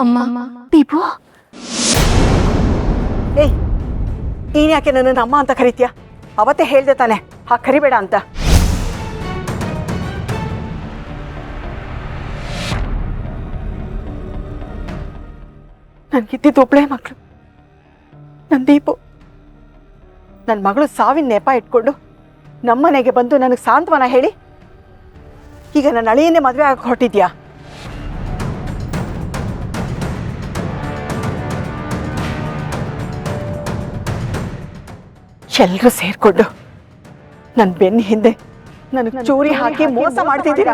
ಅಮ್ಮ ದೀಪು. ಏಯ್, ನೀನ್ ಯಾಕೆ ನನ್ನನ್ನು ಅಮ್ಮ ಅಂತ ಕರಿತೀಯ? ಅವತ್ತೇ ಹೇಳ್ದೆ ತಾನೆ ಹಾಗೆ ಕರಿಬೇಡ ಅಂತ. ನನ್ಗಿದ್ದಿದ್ದು ಒಬ್ಬಳೇ ಮಕ್ಕಳು, ನನ್ನ ದೀಪು. ನನ್ನ ಮಗಳು ಸಾವಿನ ನೆಪ ಇಟ್ಕೊಂಡು ನಮ್ಮನೆಗೆ ಬಂದು ನನಗೆ ಸಾಂತ್ವನ ಹೇಳಿ ಈಗ ನನ್ನ ಅಳಿಯನ್ನೇ ಮದುವೆ ಆಗಕ್ಕೆ ಹೊರಟಿದ್ಯಾ? ಎಲ್ಲರೂ ಸೇರ್ಕೊಂಡು ನನ್ನ ಬೆನ್ನ ಹಿಂದೆ ನನಗೆ ಚೂರಿ ಹಾಕಿ ಮೋಸ ಮಾಡ್ತಿದ್ದೀರಾ.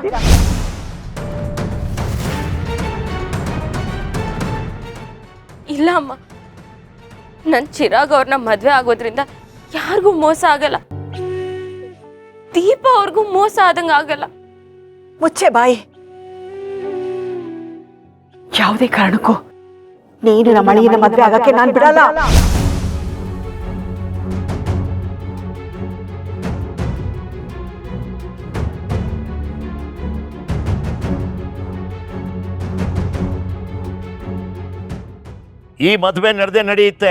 ಇಲ್ಲ ಅಮ್ಮ, ನನ್ ಚಿರಾಗ್ ಅವ್ರನ್ನ ಮದ್ವೆ ಆಗೋದ್ರಿಂದ ಯಾರಿಗೂ ಮೋಸ ಆಗಲ್ಲ. ದೀಪ ಅವ್ರಿಗೂ ಮೋಸ ಆದಂಗ ಆಗಲ್ಲ. ಮುಚ್ಚೆ ಬಾಯಿ. ಯಾವುದೇ ಕಾರಣಕ್ಕೂ ನೀನು ನಮ್ಮ ಅಳಿಯನ ಮದ್ವೆ ಆಗಕ್ಕೆ ನಾನು ಬಿಡಲ್ಲ. ಈ ಮದುವೆ ನಡೆದೇ ನಡೆಯುತ್ತೆ.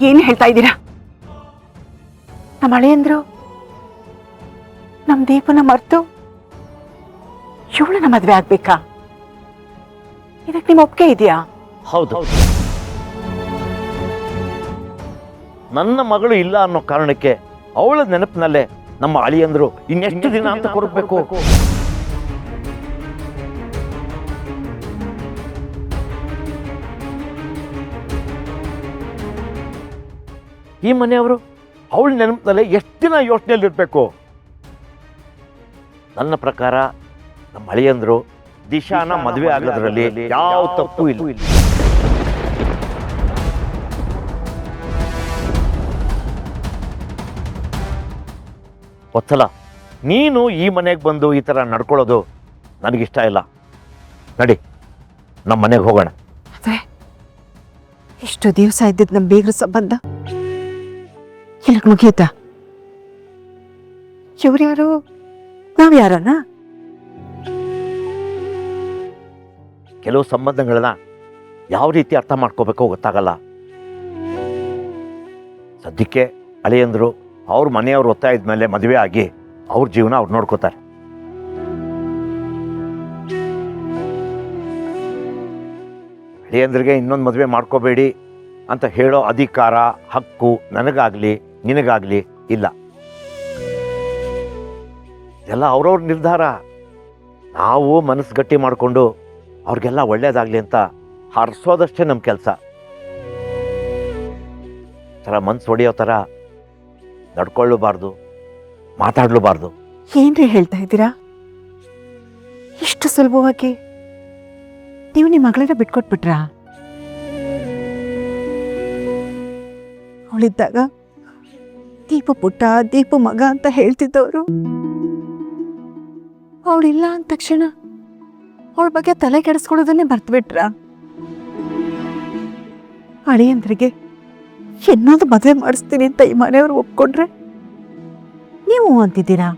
ಏನು ಹೇಳ್ತಾ ಇದ್ದೀರಾ? ನಮ್ಮ ಅಳಿಯಂದ್ರು ನಮ್ಮ ದೀಪನ ಮರ್ತು ಇವಳನ್ನ ಮದ್ವೆ ಆಗ್ಬೇಕಾ? ಇದಕ್ಕೆ ನಿಮ್ಮ ಒಪ್ಪಿಗೆ ಇದೆಯಾ? ಹೌದು. ನನ್ನ ಮಗಳು ಇಲ್ಲ ಅನ್ನೋ ಕಾರಣಕ್ಕೆ ಅವಳ ನೆನಪಿನಲ್ಲೇ ನಮ್ಮ ಅಳಿಯಂದ್ರು ಇನ್ನೆಷ್ಟು ದಿನ ಅಂತ ಕೊಡಬೇಕು? ಈ ಮನೆಯವರು ಅವಳ ನೆನಪಿನಲ್ಲೇ ಎಷ್ಟು ದಿನ ಯೋಚನೆಯಲ್ಲಿ ಇರಬೇಕು? ನನ್ನ ಪ್ರಕಾರ ನಮ್ಮ ಅಳಿಯಂದ್ರು ದಿಶಾನ ಮದುವೆ ಆಗೋದ್ರಲ್ಲಿ ಯಾವ ತಪ್ಪು ಇಲ್ಲ. ಗೊತ್ತಲ್ಲ, ನೀನು ಈ ಮನೆಗೆ ಬಂದು ಈ ಥರ ನಡ್ಕೊಳ್ಳೋದು ನನಗಿಷ್ಟ ಇಲ್ಲ. ನಡಿ, ನಮ್ಮ ಮನೆಗೆ ಹೋಗೋಣ. ಅದೇ ಇಷ್ಟು ದಿವಸ ಇದ್ದಿದ್ದು ನಮ್ಮ ಬೀಗ್ರ ಸಂಬಂಧ ಇಲ್ಲಿಗೆ ಮುಗಿಯುತ್ತಾ? ಇವ್ರು ಯಾರು, ನಾವ್ ಯಾರನ್ನ? ಕೆಲವು ಸಂಬಂಧಗಳನ್ನ ಯಾವ ರೀತಿ ಅರ್ಥ ಮಾಡ್ಕೋಬೇಕೋ ಗೊತ್ತಾಗಲ್ಲ. ಸದ್ಯಕ್ಕೆ ಅಳಿಯಂದ್ರು ಅವ್ರ ಮನೆಯವ್ರು ಒತ್ತಾಯದ ಮೇಲೆ ಮದುವೆ ಆಗಿ ಅವ್ರ ಜೀವನ ಅವ್ರು ನೋಡ್ಕೋತಾರೆ. ಅಳಿಯಂದ್ರಿಗೆ ಇನ್ನೊಂದು ಮದುವೆ ಮಾಡ್ಕೋಬೇಡಿ ಅಂತ ಹೇಳೋ ಅಧಿಕಾರ, ಹಕ್ಕು ನನಗಾಗ್ಲಿ ನಿನಗಾಗ್ಲಿ ಇಲ್ಲ. ಎಲ್ಲ ಅವ್ರವ್ರ ನಿರ್ಧಾರ. ನಾವು ಮನಸ್ಸು ಗಟ್ಟಿ ಮಾಡಿಕೊಂಡು ಅವ್ರಿಗೆಲ್ಲ ಒಳ್ಳೇದಾಗಲಿ ಅಂತ ಹರಿಸೋದಷ್ಟೇ ನಮ್ಮ ಕೆಲಸ. ಥರ ಮನ್ಸು ಹೊಡೆಯೋ ಥರ ನಡ್ಕೊಳ್ಳಬಾರ್ದು, ಮಾತಾಡಲೂಬಾರ್ದು. ಏನ್ರಿ ಹೇಳ್ತಾ ಇದ್ದೀರಾ? ಇಷ್ಟು ಸುಲಭವಾಗಿ ನೀವು ನಿಮ್ಮ ಮಗಳನ್ನ ಬಿಟ್ಕೊಟ್ಬಿಟ್ರಾ? ಅವಳಿದ್ದಾಗ ದೀಪು ಪುಟ್ಟ, ದೀಪು ಮಗ ಅಂತ ಹೇಳ್ತಿದ್ದವರು ಅವಳಿಲ್ಲ ಅಂದ ತಕ್ಷಣ ಅವಳ ಬಗ್ಗೆ ತಲೆ ಕೆಡಿಸ್ಕೊಳ್ಳೋದನ್ನೇ ಮರ್ತ್ಬಿಟ್ರ? ಅಳಿಯಂದ್ರಿಗೆ ಇನ್ನೊಂದು ಮದುವೆ ಮಾಡಿಸ್ತೀನಿ ಅಂತ ಈ ಮನೆಯವರು ಒಪ್ಕೊಂಡ್ರೆ ನೀವು ಅಂತಿದ್ದೀರಾ?